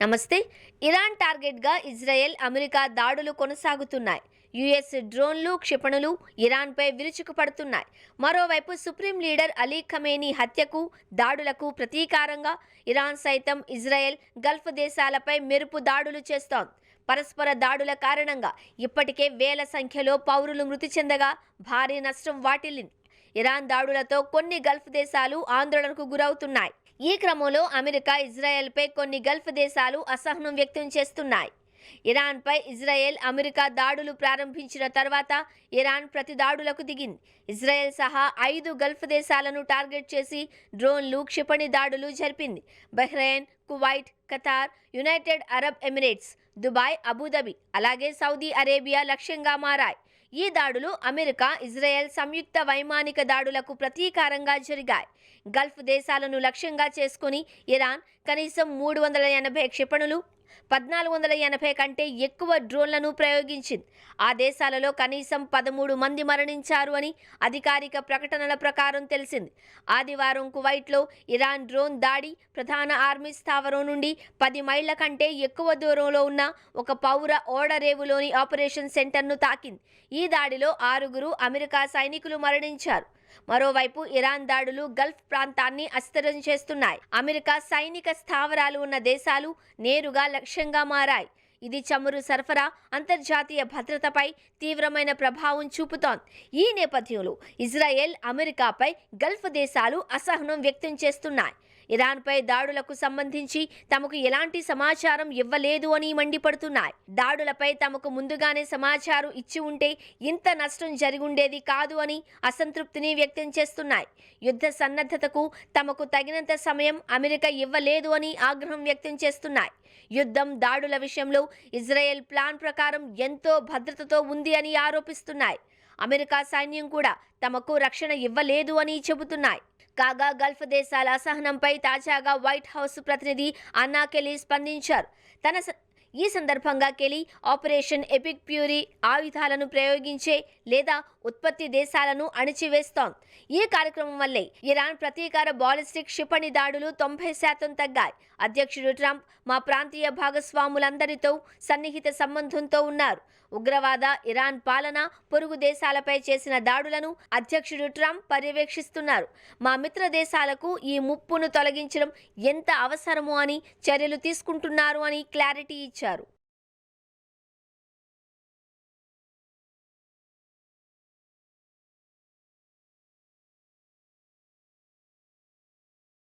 నమస్తే. ఇరాన్ టార్గెట్గా Israel, America దాడులు కొనసాగుతున్నాయి. యుఎస్ డ్రోన్లు, క్షిపణులు ఇరాన్పై విరుచుకుపడుతున్నాయి. మరోవైపు సుప్రీం లీడర్ అలీ ఖమేనీ హత్యకు, దాడులకు ప్రతీకారంగా ఇరాన్ సైతం ఇజ్రాయెల్, గల్ఫ్ దేశాలపై మెరుపు దాడులు చేస్తోంది. పరస్పర దాడుల కారణంగా ఇప్పటికే వేల సంఖ్యలో పౌరులు మృతి చెందగా భారీ నష్టం వాటిల్లింది. ఇరాన్ దాడులతో కొన్ని గల్ఫ్ దేశాలు ఆందోళనకు గురవుతున్నాయి. ఈ క్రమంలో అమెరికా, ఇజ్రాయెల్పై కొన్ని గల్ఫ్ దేశాలు అసహనం వ్యక్తం చేస్తున్నాయి. ఇరాన్పై ఇజ్రాయెల్, అమెరికా దాడులు ప్రారంభించిన తర్వాత ఇరాన్ ప్రతి దాడులకు దిగింది. ఇజ్రాయెల్ సహా 5 గల్ఫ్ దేశాలను టార్గెట్ చేసి డ్రోన్లు, క్షిపణి దాడులు జరిపింది. Bahrain, Kuwait, Qatar, United Arab Emirates, Dubai, Abu Dhabi, అలాగే సౌదీ అరేబియా లక్ష్యంగా మారాయి. ఈ దాడులు అమెరికా, ఇజ్రాయెల్ సంయుక్త వైమానిక దాడులకు ప్రతీకారంగా జరిగాయి. గల్ఫ్ దేశాలను లక్ష్యంగా చేసుకుని ఇరాన్ కనీసం 380 క్షిపణులు, 1480 కంటే ఎక్కువ డ్రోన్లను ప్రయోగించింది. ఆ దేశాలలో కనీసం 13 మంది మరణించారు అని అధికారిక ప్రకటనల ప్రకారం తెలిసింది. ఆదివారం కువైట్లో ఇరాన్ డ్రోన్ దాడి ప్రధాన ఆర్మీ స్థావరం నుండి 10 మైళ్ల కంటే ఎక్కువ దూరంలో ఉన్న ఒక పౌర ఓడరేవులోని ఆపరేషన్ సెంటర్ను తాకింది. ఈ దాడిలో 6 అమెరికా సైనికులు మరణించారు. మరోవైపు ఇరాన్ దాడులు గల్ఫ్ ప్రాంతాన్ని అస్థిరం చేస్తున్నాయి. అమెరికా సైనిక స్థావరాలు ఉన్న దేశాలు నేరుగా లక్ష్యంగా మారాయి. ఇది చమురు సరఫరా, అంతర్జాతీయ భద్రతపై తీవ్రమైన ప్రభావం చూపుతోంది. ఈ నేపథ్యంలో ఇజ్రాయెల్, అమెరికాపై గల్ఫ్ దేశాలు అసహనం వ్యక్తం చేస్తున్నాయి. ఇరాన్పై దాడులకు సంబంధించి తమకు ఎలాంటి సమాచారం ఇవ్వలేదు అని మండిపడుతున్నాయి. దాడులపై తమకు ముందుగానే సమాచారం ఇచ్చి ఉంటే ఇంత నష్టం జరిగుండేది కాదు అని అసంతృప్తిని వ్యక్తం చేస్తున్నాయి. యుద్ధ సన్నద్ధతకు తమకు తగినంత సమయం అమెరికా ఇవ్వలేదు అని ఆగ్రహం వ్యక్తం చేస్తున్నాయి. యుద్ధం, దాడుల విషయంలో ఇజ్రాయెల్ ప్లాన్ ప్రకారం ఎంతో భద్రతతో ఉంది అని ఆరోపిస్తున్నాయి. అమెరికా సైన్యం కూడా తమకు రక్షణ ఇవ్వలేదు అని చెబుతున్నాయి. కాగా గల్ఫ్ దేశాల అసహనంపై తాజాగా వైట్ హౌస్ ప్రతినిధి అన్నా కెలీ స్పందించారు. ఈ సందర్భంగా కెలీ ఆపరేషన్ ఎపిక్ ఫ్యూరీ ఆయుధాలను ప్రయోగించే లేదా ఉత్పత్తి దేశాలను అణిచివేస్తోంది. ఈ కార్యక్రమం వల్లే ఇరాన్ ప్రతీకార బాలిస్టిక్ క్షిపణి దాడులు 90% తగ్గాయి. అధ్యక్షుడు ట్రంప్ మా ప్రాంతీయ భాగస్వాములందరితో సన్నిహిత సంబంధంతో ఉన్నారు. ఉగ్రవాద, ఇరాన్ పాలన, పొరుగు దేశాలపై చేసిన దాడులను అధ్యక్షుడు ట్రంప్ పర్యవేక్షిస్తున్నారు. మా మిత్ర దేశాలకు ఈ ముప్పును తొలగించడం ఎంత అవసరమో అని చర్యలు తీసుకుంటున్నారు అని క్లారిటీ ఇచ్చారు.